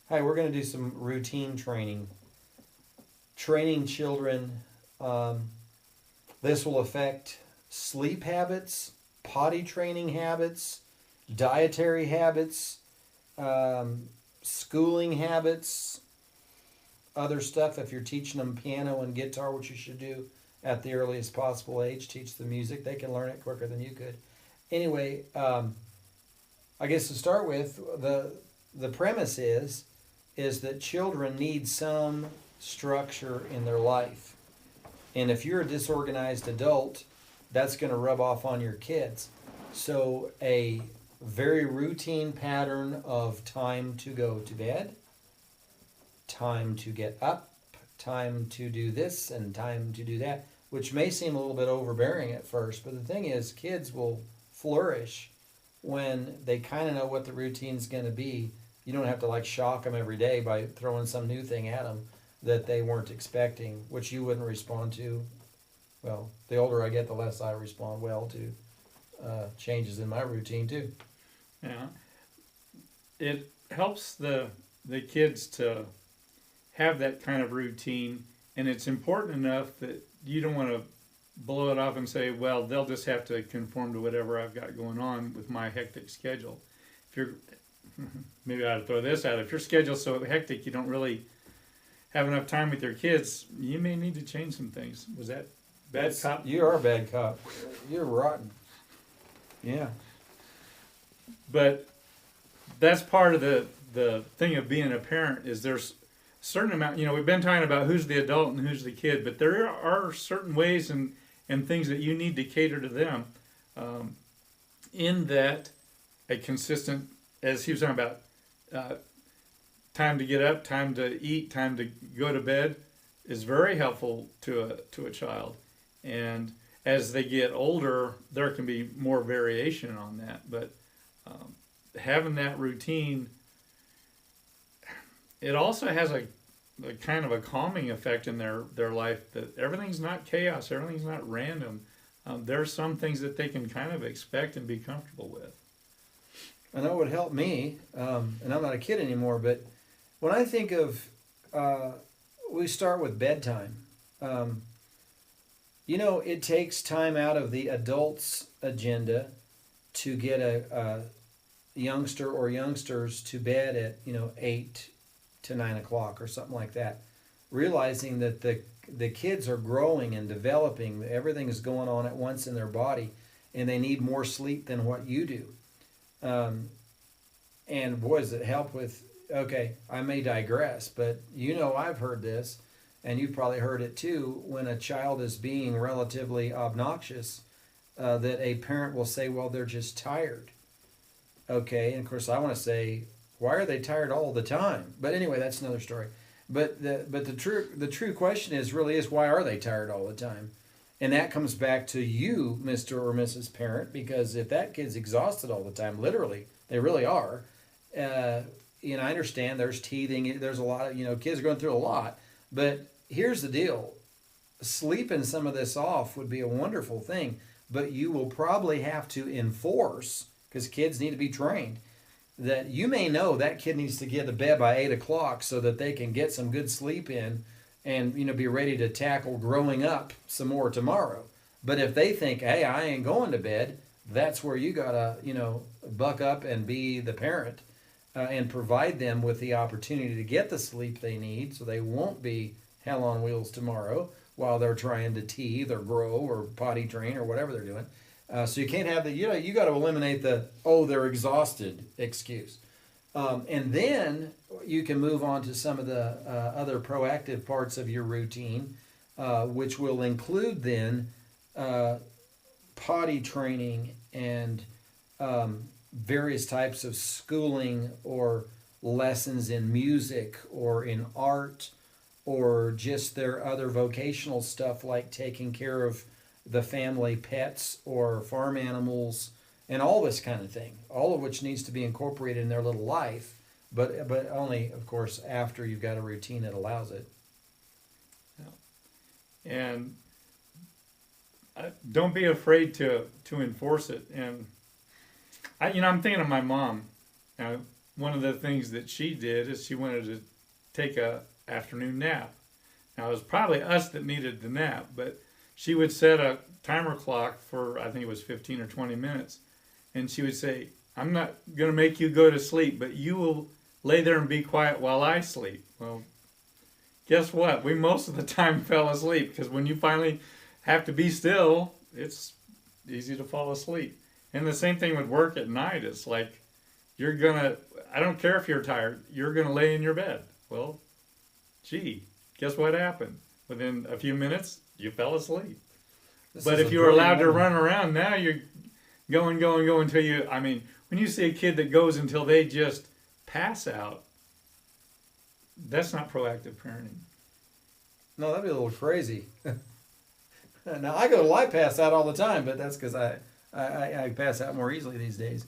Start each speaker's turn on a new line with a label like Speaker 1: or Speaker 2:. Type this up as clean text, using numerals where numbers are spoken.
Speaker 1: Hi, we're going to do some routine training. Training children. Um, this will affect sleep habits, potty training habits, dietary habits, um, schooling habits, other stuff. If you're teaching them piano and guitar, which you should do at the earliest possible age, teach them music. They can learn it quicker than you could. Anyway, I guess to start with, the premise is that children need some structure in their life. And if you're a disorganized adult, that's going to rub off on your kids. So, a very routine pattern of time to go to bed, time to get up, time to do this, and time to do that, which may seem a little bit overbearing at first, but the thing is, kids will flourish when they kind of know what the routine's going to be. You don't have to like shock them every day by throwing some new thing at them that they weren't expecting, which you wouldn't respond to. Well, the older I get, the less I respond well to changes in my routine too.
Speaker 2: Yeah, it helps the kids to have that kind of routine, and it's important enough that you don't want to blow it off and say, well, they'll just have to conform to whatever I've got going on with my hectic schedule. If you're maybe I ought to throw this out. If your schedule's so hectic you don't really have enough time with your kids, you may need to change some things. Was that bad cop?
Speaker 1: You are a bad cop. You're rotten. Yeah.
Speaker 2: But that's part of the thing of being a parent is there's a certain amount, we've been talking about who's the adult and who's the kid, but there are certain ways and things that you need to cater to them, in that a consistent, as he was talking about, time to get up, time to eat, time to go to bed is very helpful to a child. And as they get older, there can be more variation on that. But having that routine, it also has a kind of a calming effect in their life, that everything's not chaos, everything's not random. There are some things that they can kind of expect and be comfortable with.
Speaker 1: I know it would help me, and I'm not a kid anymore, but when I think of, we start with bedtime. It takes time out of the adult's agenda to get a youngster or youngsters to bed at 8 to 9 o'clock or something like that, realizing that the kids are growing and developing, everything is going on at once in their body, and they need more sleep than what you do. And boy, does it help with, okay, I may digress, but I've heard this, and you've probably heard it too, when a child is being relatively obnoxious, that a parent will say, well, they're just tired. Okay, and of course I want to say, why are they tired all the time? But anyway, that's another story. But the true question is why are they tired all the time? And that comes back to you, Mr. or Mrs. Parent, because if that kid's exhausted all the time, literally, they really are. I understand there's teething, there's a lot of, kids are going through a lot. But here's the deal. Sleeping some of this off would be a wonderful thing, but you will probably have to enforce, because kids need to be trained, that you may know that kid needs to get to bed by 8 o'clock so that they can get some good sleep in and be ready to tackle growing up some more tomorrow. But if they think, hey, I ain't going to bed, that's where you gotta buck up and be the parent, and provide them with the opportunity to get the sleep they need so they won't be hell on wheels tomorrow while they're trying to teeth or grow or potty train or whatever they're doing. So you can't have you got to eliminate the they're exhausted excuse. And then you can move on to some of the other proactive parts of your routine, which will include then potty training and various types of schooling or lessons in music or in art, or just their other vocational stuff like taking care of the family pets or farm animals and all this kind of thing, all of which needs to be incorporated in their little life, but only, of course, after you've got a routine that allows it.
Speaker 2: Yeah. And don't be afraid to enforce it. And I'm thinking of my mom. one of the things that she did is she wanted to take a afternoon nap. Now it was probably us that needed the nap, but she would set a timer clock for, I think it was 15 or 20 minutes, and she would say, "I'm not going to make you go to sleep, but you will lay there and be quiet while I sleep." Well, guess what? We most of the time fell asleep, because when you finally have to be still, it's easy to fall asleep. And the same thing would work at night. It's like, I don't care if you're tired, you're gonna lay in your bed. Well, gee, guess what happened? Within a few minutes, you fell asleep.
Speaker 1: This
Speaker 2: But
Speaker 1: is
Speaker 2: if
Speaker 1: a
Speaker 2: you were allowed to
Speaker 1: brilliant
Speaker 2: run around, now you're going until you, I mean, when you see a kid that goes until they just pass out, that's not proactive parenting.
Speaker 1: No, that'd be a little crazy. Now I go to light pass out all the time, but that's because I pass out more easily these days.